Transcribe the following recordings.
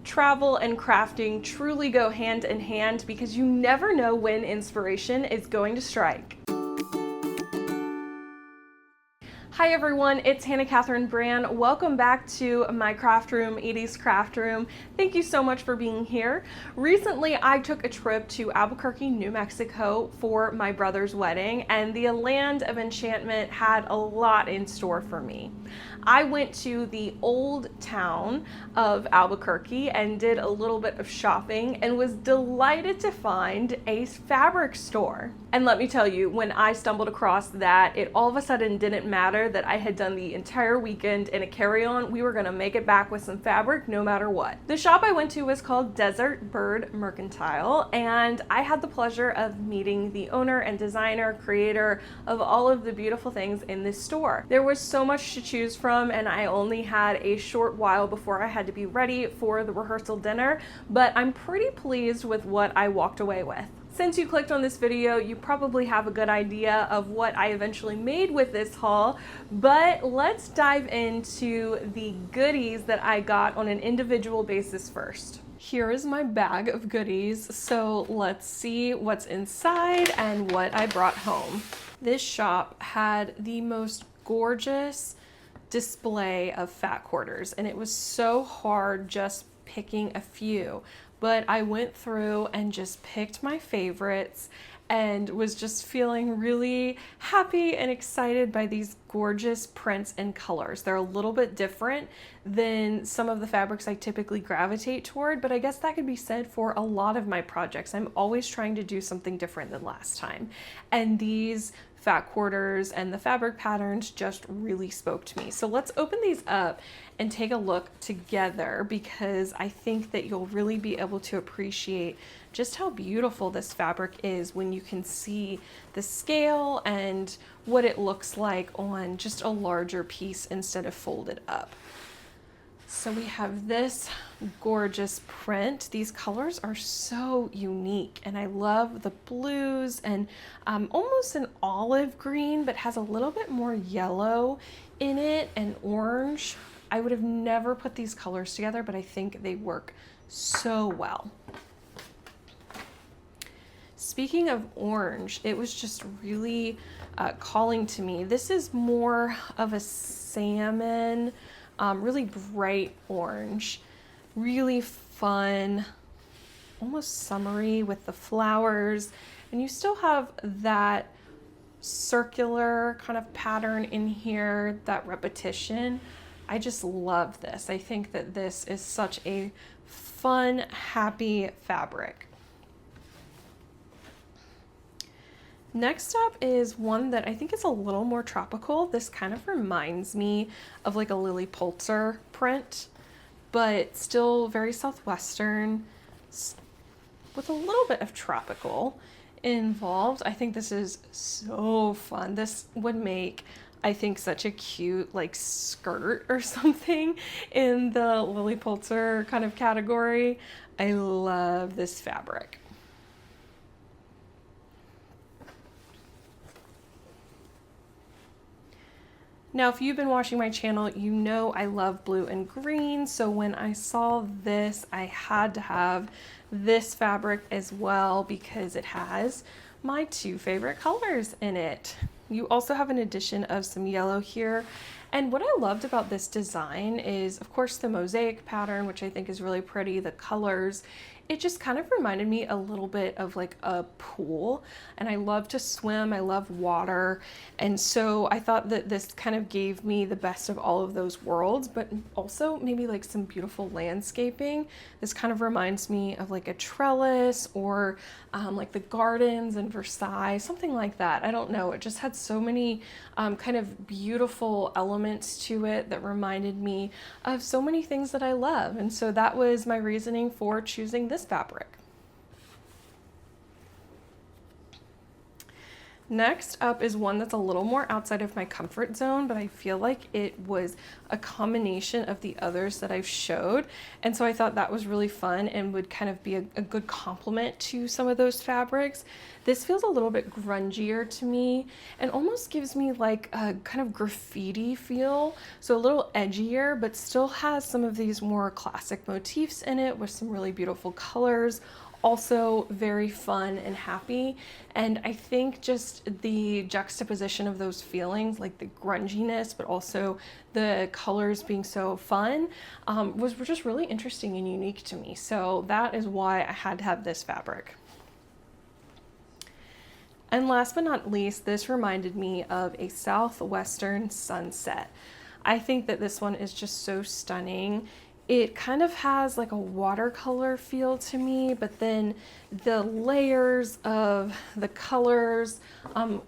Travel and crafting truly go hand in hand because you never know when inspiration is going to strike. Hi everyone, it's Hannah Catherine Brand. Welcome back to my craft room, Edie's Craft Room. Thank you so much for being here. Recently, I took a trip to Albuquerque, New Mexico for my brother's wedding, and the Land of Enchantment had a lot in store for me. I went to the old town of Albuquerque and did a little bit of shopping and was delighted to find a fabric store. And let me tell you, when I stumbled across that, it all of a sudden didn't matter that I had done the entire weekend in a carry-on. We were gonna make it back with some fabric no matter what. The shop I went to was called Desert Bird Mercantile, and I had the pleasure of meeting the owner and designer, creator of all of the beautiful things in this store. There was so much to choose from, and I only had a short while before I had to be ready for the rehearsal dinner, but I'm pretty pleased with what I walked away with. Since you clicked on this video, you probably have a good idea of what I eventually made with this haul, but let's dive into the goodies that I got on an individual basis first. Here is my bag of goodies, so let's see what's inside and what I brought home. This shop had the most gorgeous display of fat quarters, and it was so hard just picking a few, but I went through and just picked my favorites and was just feeling really happy and excited by these gorgeous prints and colors. They're a little bit different than some of the fabrics I typically gravitate toward, but I guess that could be said for a lot of my projects. I'm always trying to do something different than last time, and these fat quarters and the fabric patterns just really spoke to me. So let's open these up and take a look together, because I think that you'll really be able to appreciate just how beautiful this fabric is when you can see the scale and what it looks like on just a larger piece instead of folded up. So we have this gorgeous print. These colors are so unique, and I love the blues and almost an olive green, but has a little bit more yellow in it and orange. I would have never put these colors together, but I think they work so well. Speaking of orange, it was just really calling to me. This is more of a salmon, really bright orange, really fun, almost summery with the flowers, and you still have that circular kind of pattern in here, that repetition. I just love this. I think that this is such a fun, happy fabric. Next up is one that I think is a little more tropical. This kind of reminds me of like a Lily Pulitzer print, but still very southwestern with a little bit of tropical involved. I think this is so fun. This would make, I think, such a cute like skirt or something in the Lily Pulitzer kind of category. I love this fabric. Now, if you've been watching my channel, you know I love blue and green. So when I saw this, I had to have this fabric as well because it has my two favorite colors in it. You also have an addition of some yellow here. And what I loved about this design is, of course, the mosaic pattern, which I think is really pretty, the colors. It just kind of reminded me a little bit of like a pool, and I love to swim, I love water, and so I thought that this kind of gave me the best of all of those worlds, but also maybe like some beautiful landscaping. This kind of reminds me of like a trellis or like the gardens in Versailles, something like that. I don't know, it just had so many kind of beautiful elements to it that reminded me of so many things that I love, and so that was my reasoning for choosing this fabric. Next up is one that's a little more outside of my comfort zone, but I feel like it was a combination of the others that I've showed. And so I thought that was really fun and would kind of be a good complement to some of those fabrics. This feels a little bit grungier to me and almost gives me like a kind of graffiti feel. So a little edgier, but still has some of these more classic motifs in it with some really beautiful colors. Also very fun and happy, and I think just the juxtaposition of those feelings, like the grunginess but also the colors being so fun, was just really interesting and unique to me. So that is why I had to have this fabric. And last but not least, this reminded me of a southwestern sunset. I think that this one is just so stunning. It kind of has like a watercolor feel to me, but then the layers of the colors,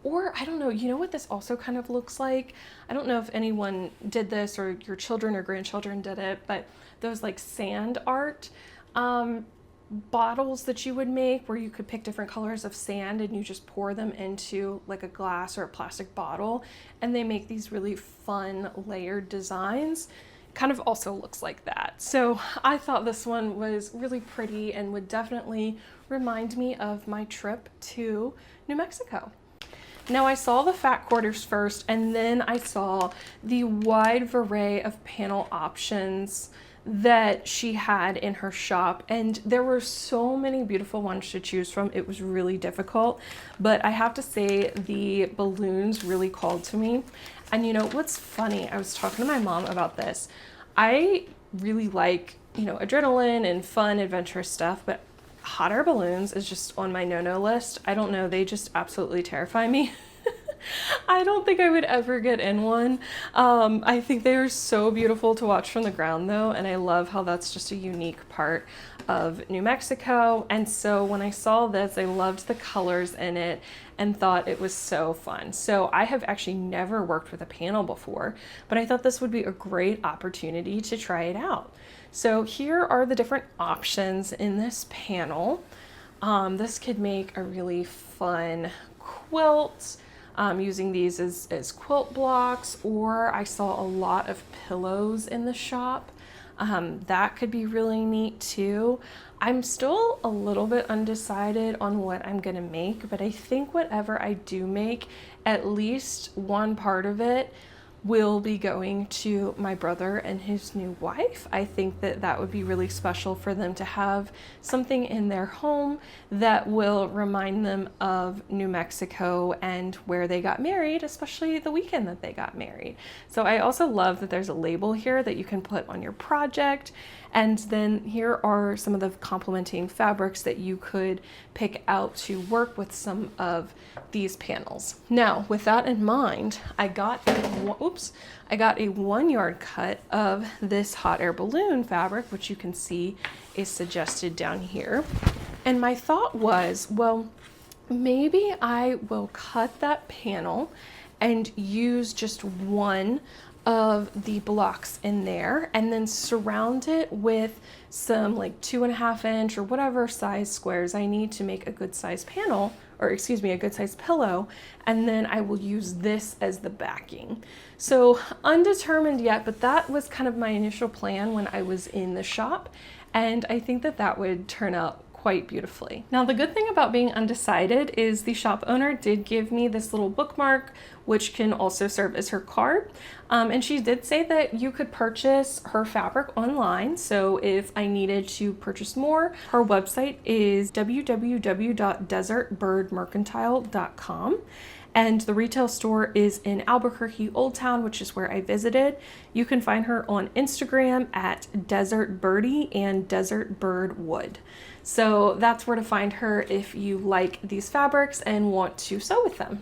or I don't know, you know what this also kind of looks like? I don't know if anyone did this or your children or grandchildren did it, but those like sand art bottles that you would make where you could pick different colors of sand and you just pour them into like a glass or a plastic bottle, and they make these really fun layered designs. Kind of also looks like that. So I thought this one was really pretty and would definitely remind me of my trip to New Mexico. Now I saw the fat quarters first, and then I saw the wide array of panel options that she had in her shop, and there were so many beautiful ones to choose from. It was really difficult, but I have to say the balloons really called to me. And you know what's funny, I was talking to my mom about this. I really like, you know, adrenaline and fun adventurous stuff, but hot air balloons is just on my no-no list. I don't know, they just absolutely terrify me. I don't think I would ever get in one. I think they are so beautiful to watch from the ground though, and I love how that's just a unique part of New Mexico. And so when I saw this, I loved the colors in it and thought it was so fun. So I have actually never worked with a panel before, but I thought this would be a great opportunity to try it out. So here are the different options in this panel. This could make a really fun quilt. Using these as quilt blocks, or I saw a lot of pillows in the shop. That could be really neat too. I'm still a little bit undecided on what I'm gonna make, but I think whatever I do make, at least one part of it will be going to my brother and his new wife. I think that that would be really special for them to have something in their home that will remind them of New Mexico and where they got married, especially the weekend that they got married. So I also love that there's a label here that you can put on your project. And then here are some of the complementing fabrics that you could pick out to work with some of these panels. Now, with that in mind, I got a 1 yard cut of this hot air balloon fabric, which you can see is suggested down here. And my thought was, well, maybe I will cut that panel and use just one of the blocks in there and then surround it with some like 2.5 inch or whatever size squares I need to make a good size panel, or excuse me, a good size pillow, and then I will use this as the backing. So undetermined yet, but that was kind of my initial plan when I was in the shop, and I think that that would turn out quite beautifully. Now, the good thing about being undecided is the shop owner did give me this little bookmark, which can also serve as her card. And she did say that you could purchase her fabric online. So if I needed to purchase more, her website is www.desertbirdmercantile.com. And the retail store is in Albuquerque, Old Town, which is where I visited. You can find her on Instagram at Desert Birdie and Desert Bird Wood. So that's where to find her if you like these fabrics and want to sew with them.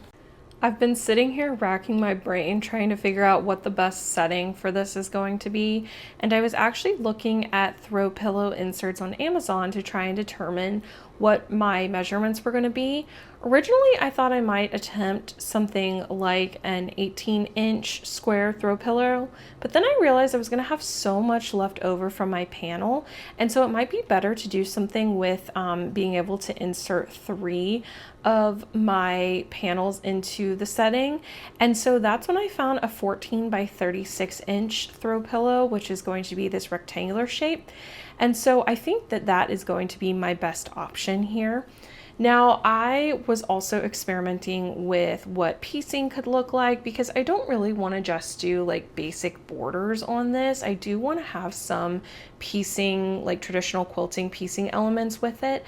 I've been sitting here racking my brain trying to figure out what the best setting for this is going to be, and I was actually looking at throw pillow inserts on Amazon to try and determine what my measurements were going to be. Originally, I thought I might attempt something like an 18-inch square throw pillow, but then I realized I was going to have so much left over from my panel, and so it might be better to do something with being able to insert 3 of my panels into the setting. And so that's when I found a 14 by 36 inch throw pillow, which is going to be this rectangular shape. And so I think that that is going to be my best option here. Now, I was also experimenting with what piecing could look like because I don't really want to just do like basic borders on this. I do want to have some piecing, like traditional quilting piecing elements with it.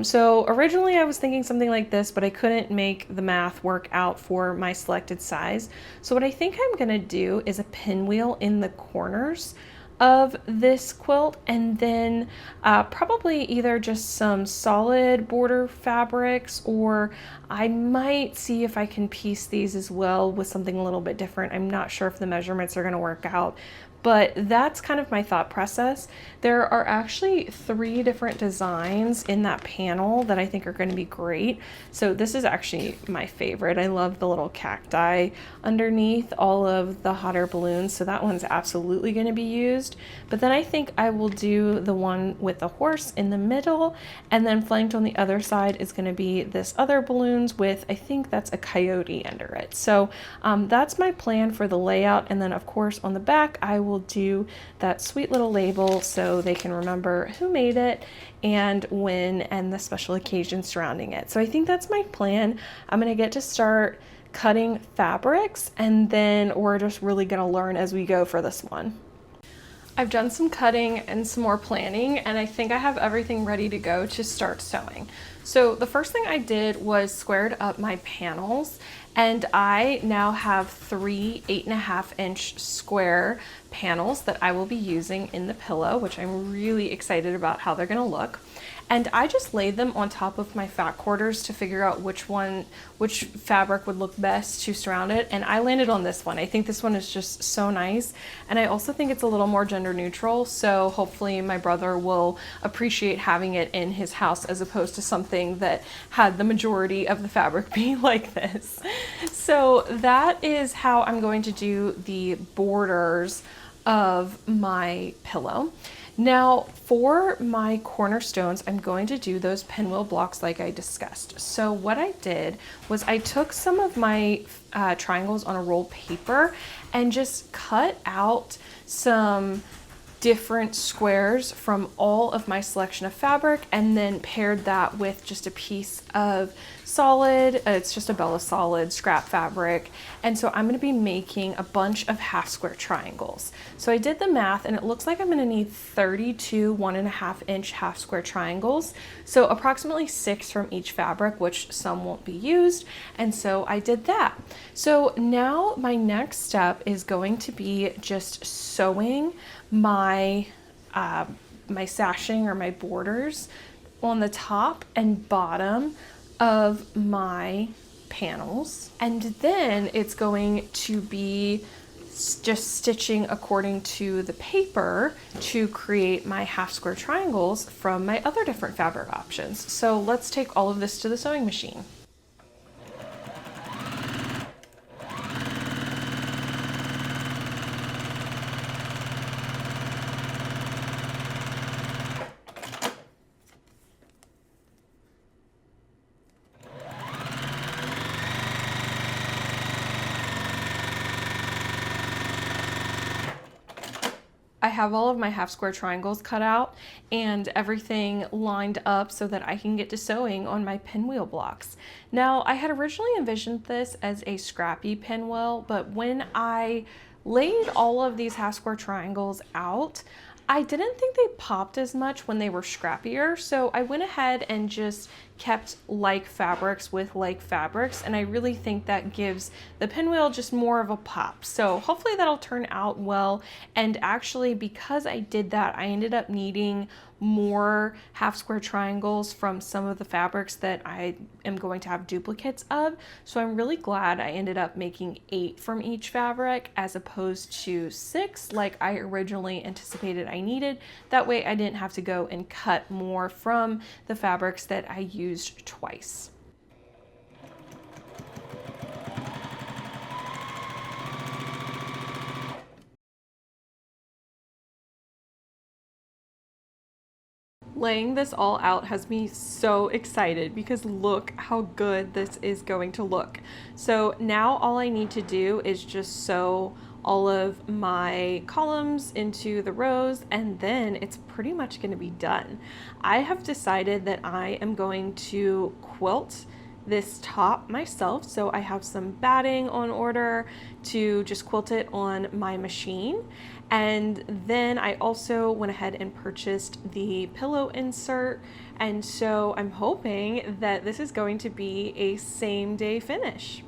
So originally I was thinking something like this, but I couldn't make the math work out for my selected size. So what I think I'm going to do is a pinwheel in the corners of this quilt, and then probably either just some solid border fabrics, or I might see if I can piece these as well with something a little bit different. I'm not sure if the measurements are going to work out, but that's kind of my thought process. There are actually 3 different designs in that panel that I think are going to be great. So this is actually my favorite. I love the little cacti underneath all of the hot air balloons. So that one's absolutely going to be used. But then I think I will do the one with the horse in the middle, and then flanked on the other side is going to be this other balloons with, I think that's a coyote under it. So that's my plan for the layout. And then of course on the back, I will do that sweet little label so they can remember who made it and when, and the special occasion surrounding it. So I think that's my plan. I'm going to get to start cutting fabrics, and then we're just really going to learn as we go for this one. I've done some cutting and some more planning, and I think I have everything ready to go to start sewing. So the first thing I did was squared up my panels, and I now have 3 8.5-inch square panels that I will be using in the pillow, which I'm really excited about how they're gonna look. And I just laid them on top of my fat quarters to figure out which fabric would look best to surround it. And I landed on this one. I think this one is just so nice. And I also think it's a little more gender neutral. So hopefully my brother will appreciate having it in his house as opposed to something that had the majority of the fabric be like this. So that is how I'm going to do the borders of my pillow. Now for my cornerstones, I'm going to do those pinwheel blocks like I discussed. So what I did was I took some of my triangles on a rolled paper and just cut out some different squares from all of my selection of fabric, and then paired that with just a piece of solid, it's just a Bella Solid scrap fabric. And so I'm going to be making a bunch of half square triangles. So I did the math, and it looks like I'm going to need 32 1.5-inch half square triangles. So approximately 6 from each fabric, which some won't be used. And so I did that. So now my next step is going to be just sewing my my sashing or my borders on the top and bottom of my panels, and then it's going to be just stitching according to the paper to create my half square triangles from my other different fabric options. So let's take all of this to the sewing machine. I have all of my half square triangles cut out and everything lined up so that I can get to sewing on my pinwheel blocks. Now, I had originally envisioned this as a Scrappy pinwheel, but when I laid all of these half square triangles out, I didn't think they popped as much when they were scrappier, so I went ahead and just kept like fabrics with like fabrics, and I really think that gives the pinwheel just more of a pop. So hopefully that'll turn out well. And actually, because I did that, I ended up needing more half square triangles from some of the fabrics that I am going to have duplicates of. So I'm really glad I ended up making 8 from each fabric as opposed to 6 like I originally anticipated I needed. That way I didn't have to go and cut more from the fabrics that I used twice. Laying this all out has me so excited because look how good this is going to look. So now all I need to do is just sew all of my columns into the rows, and then it's pretty much going to be done. I have decided that I am going to quilt this top myself, so I have some batting on order to just quilt it on my machine. And then I also went ahead and purchased the pillow insert, and so I'm hoping that this is going to be a same day finish.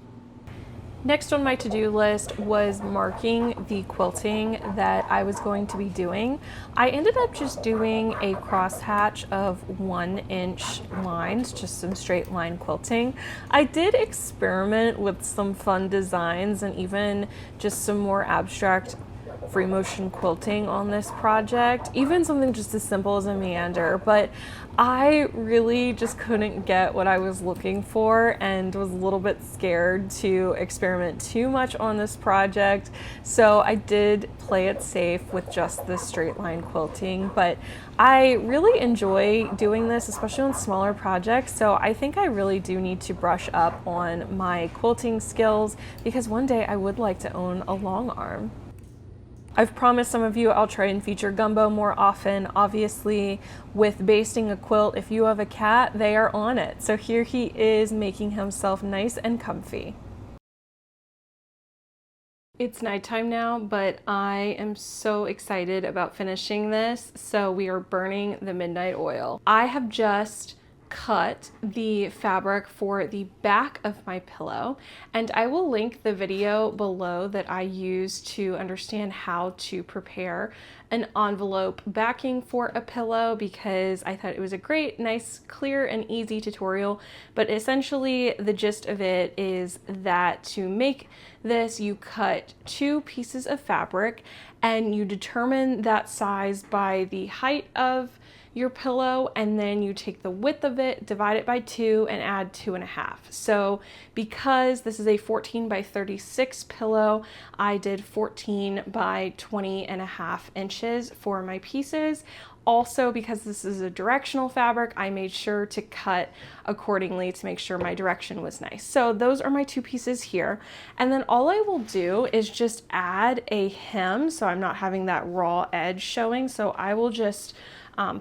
Next on my to-do list was marking the quilting that I was going to be doing. I ended up just doing a crosshatch of 1-inch lines, just some straight line quilting. I did experiment with some fun designs and even just some more abstract free motion quilting on this project, even something just as simple as a meander, but I really just couldn't get what I was looking for and was a little bit scared to experiment too much on this project. So I did play it safe with just the straight line quilting, but I really enjoy doing this, especially on smaller projects. So I think I really do need to brush up on my quilting skills because one day I would like to own a long arm. I've promised some of you I'll try and feature gumbo more often. Obviously, with basting a quilt, if you have a cat, they are on it. So here he is making himself nice and comfy. It's nighttime now, but I am so excited about finishing this. So we are burning the midnight oil. I have just cut the fabric for the back of my pillow, and I will link the video below that I use to understand how to prepare an envelope backing for a pillow, because I thought it was a great, nice, clear and easy tutorial. But essentially the gist of it is that to make this, you cut 2 pieces of fabric and you determine that size by the height of your pillow, and then you take the width of it, divide it by 2 and add 2.5. So because this is a 14 by 36 pillow, I did 14 by 20.5 inches for my pieces. Also, because this is a directional fabric, I made sure to cut accordingly to make sure my direction was nice. So those are my 2 pieces here. And then all I will do is just add a hem, so I'm not having that raw edge showing. So I will just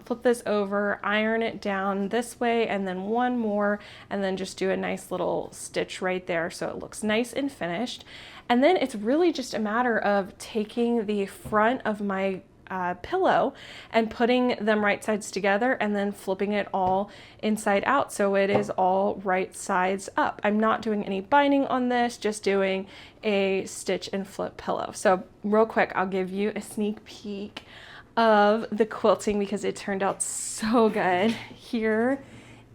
flip this over, iron it down this way, and then one more, and then just do a nice little stitch right there so it looks nice and finished. And then it's really just a matter of taking the front of my pillow and putting them right sides together and then flipping it all inside out so it is all right sides up. I'm not doing any binding on this, just doing a stitch and flip pillow. So real quick, I'll give you a sneak peek of the quilting because it turned out so good. Here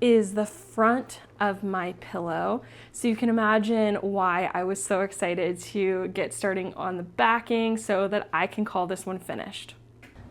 is the front of my pillow. So you can imagine why I was so excited to get starting on the backing so that I can call this one finished.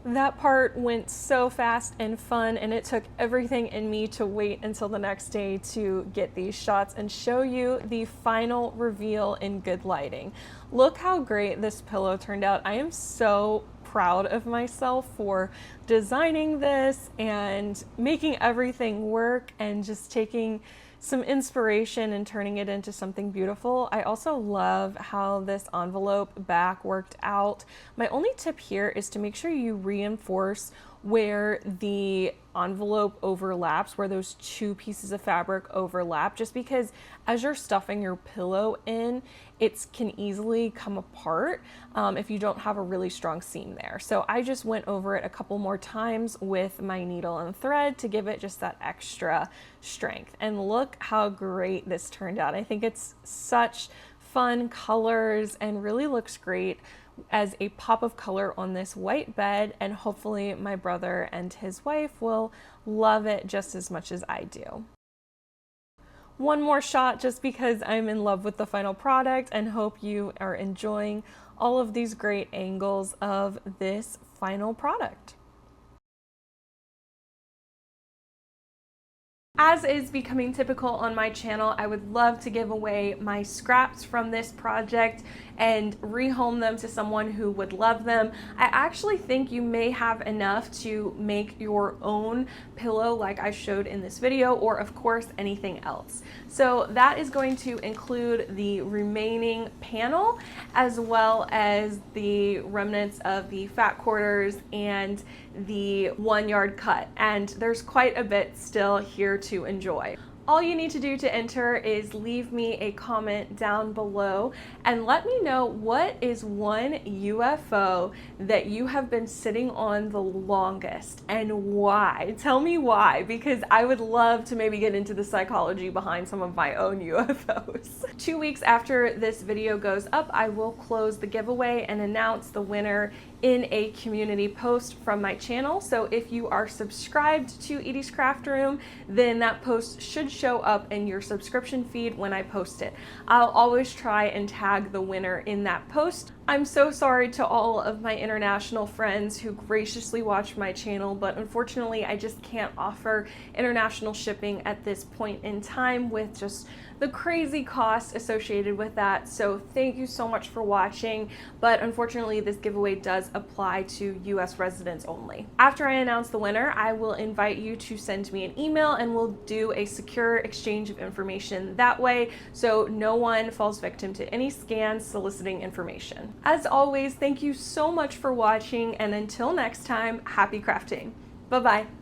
That part went so fast and fun, and it took everything in me to wait until the next day to get these shots and show you the final reveal in good lighting. Look how great this pillow turned out. I am so proud of myself for designing this and making everything work and just taking some inspiration and turning it into something beautiful. I also love how this envelope back worked out. My only tip here is to make sure you reinforce where the envelope overlaps, where those 2 pieces of fabric overlap, just because as you're stuffing your pillow in, it can easily come apart if you don't have a really strong seam there. So I just went over it a couple more times with my needle and thread to give it just that extra strength. And look how great this turned out. I think it's such fun colors and really looks great as a pop of color on this white bed, and hopefully my brother and his wife will love it just as much as I do. One more shot just because I'm in love with the final product and hope you are enjoying all of these great angles of this final product. As is becoming typical on my channel, I would love to give away my scraps from this project and rehome them to someone who would love them. I actually think you may have enough to make your own pillow like I showed in this video, or of course anything else. So that is going to include the remaining panel as well as the remnants of the fat quarters and the 1 yard cut, and there's quite a bit still here to enjoy. All you need to do to enter is leave me a comment down below and let me know what is one UFO that you have been sitting on the longest and why. Tell me why, because I would love to maybe get into the psychology behind some of my own UFOs. 2 weeks after this video goes up, I will close the giveaway and announce the winner in a community post from my channel. So if you are subscribed to Edie's Craft Room, then that post should show up in your subscription feed when I post it. I'll always try and tag the winner in that post. I'm so sorry to all of my international friends who graciously watch my channel, but unfortunately I just can't offer international shipping at this point in time with just the crazy cost associated with that. So thank you so much for watching, but unfortunately this giveaway does apply to US residents only. After I announce the winner, I will invite you to send me an email and we'll do a secure exchange of information that way, so no one falls victim to any scams soliciting information. As always, thank you so much for watching, and until next time, happy crafting. Bye-bye.